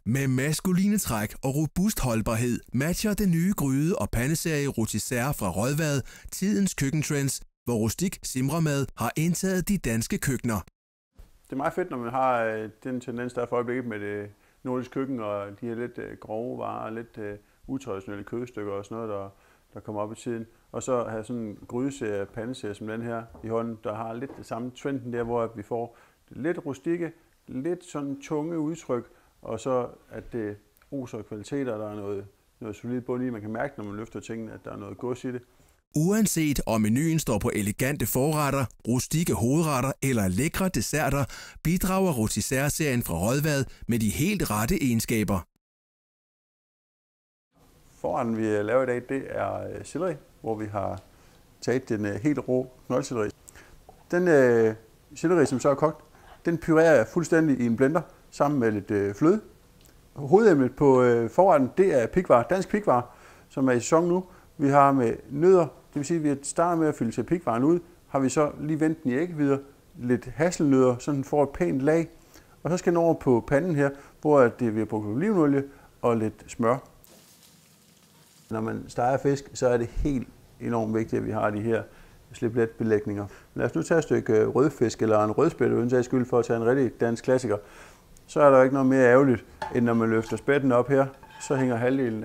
Med maskuline træk og robust holdbarhed matcher den nye gryde- og pandeserie Rotisserie fra Rådvad tidens køkkentrends, hvor rustik simremad har indtaget de danske køkkener. Det er meget fedt, når man har den tendens, der er for øjeblikket med det nordiske køkken og de her lidt grove varer, lidt utraditionelle kødstykker og sådan noget, der kommer op i tiden. Og så have sådan en grydeserie, pandeserie som den her i hånden, der har lidt det samme trenden der, hvor vi får lidt rustikke, lidt sådan tunge udtryk, og så at det oser kvaliteter, der er noget solid bund i. Man kan mærke, når man løfter tingene, at der er noget gods i det. Uanset om menuen står på elegante forretter, rustikke hovedretter eller lækre desserter, bidrager Rotisserie-serien fra Rådvad med de helt rette egenskaber. Forretten, vi laver i dag, det er selleri, hvor vi har taget den helt rå knoldselleri. Den selleri, som så er kogt, den purerer jeg fuldstændig i en blender sammen med lidt fløde. Hovedemnet på forretten, det er pikvar, dansk pikvar, som er i sæson nu. Vi har med nødder, det vil sige, at vi starter med at fylde pikvaren ud, har vi så lige vendt den i æggevidder, lidt hasselnødder, så den får et pænt lag. Og så skal den over på panden her, hvor vi har brugt olivenolie og lidt smør. Når man steger fisk, så er det helt enormt vigtigt, at vi har de her slipletbelægninger. Lad os nu tage et stykke rødfisk eller en rødspætte, uden sags skyld, for at tage en rigtig dansk klassiker. Så er der ikke noget mere ærgerligt, end når man løfter spætten op her, så hænger halvdelen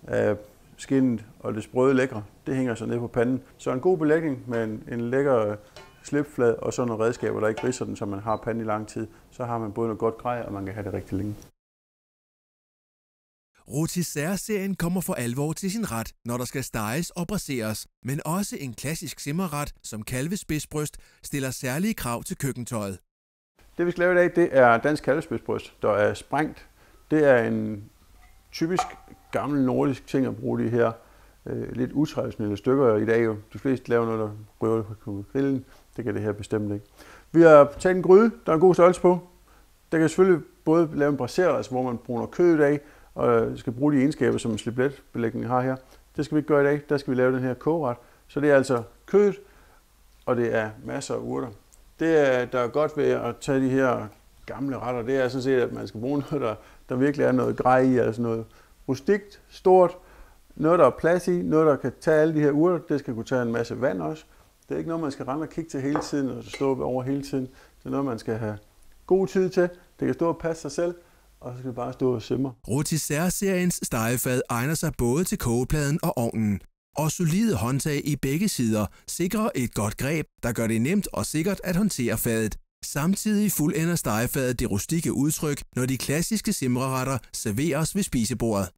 af skindet og det sprøde lækre, det hænger så ned på panden. Så en god belægning med en lækker slipflade og så nogle redskaber, der ikke ridser den, så man har panden i lang tid. Så har man både noget godt grej, og man kan have det rigtig længe. Rotisserie-serien kommer for alvor til sin ret, når der skal steges og braseres, men også en klassisk simmerret som kalvespidsbryst stiller særlige krav til køkkentøjet. Det vi skal lave i dag, det er dansk kalvespidsbryst, der er sprængt. Det er en typisk gammel nordisk ting at bruge de her lidt utraditionelle stykker i dag. De fleste laver noget, der ryger på grillen. Det kan det her bestemt ikke. Vi har taget en gryde, der er en god størrelse på. Der kan selvfølgelig både lave en braseret, altså hvor man bruger kødet af, og skal bruge de egenskaber, som en slipletbelægning har her. Det skal vi ikke gøre i dag. Der skal vi lave den her kogeret. Så det er altså kødet, og det er masser af urter. Det, der er godt ved at tage de her gamle retter, det er sådan set, at man skal bruge noget, der virkelig er noget grej i, altså noget rustikt, stort, noget, der er plads i, noget, der kan tage alle de her urter. Det skal kunne tage en masse vand også. Det er ikke noget, man skal rende og kigge til hele tiden, og stå over hele tiden. Det er noget, man skal have god tid til. Det kan stå og passe sig selv, og så skal det bare stå og simre. Rotisserie-seriens stegefad egner sig både til kogepladen og ovnen. Og solide håndtag i begge sider sikrer et godt greb, der gør det nemt og sikkert at håndtere fadet. Samtidig fuldender stegefadet det rustikke udtryk, når de klassiske simreretter serveres ved spisebordet.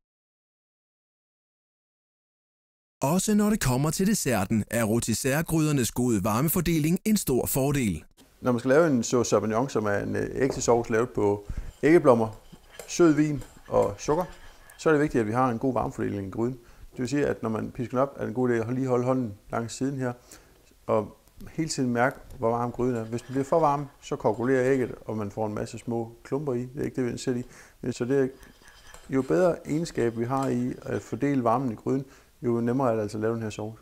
Også når det kommer til desserten, er rotisserie-grydernes gode varmefordeling en stor fordel. Når man skal lave en sauce champignon, som er en ægte sovs lavet på æggeblommer, sød vin og sukker, så er det vigtigt, at vi har en god varmefordeling i gryden. Det vil sige, at når man pisker den op, er det en god idé at lige holde hånden langs siden her, og hele tiden mærke, hvor varm gryden er. Hvis den bliver for varm, så koagulerer ægget, og man får en masse små klumper i. Det er ikke det, vi ser i. Så det er jo bedre egenskab, vi har i at fordele varmen i gryden, jo nemmere er det altså at lave den her sovs.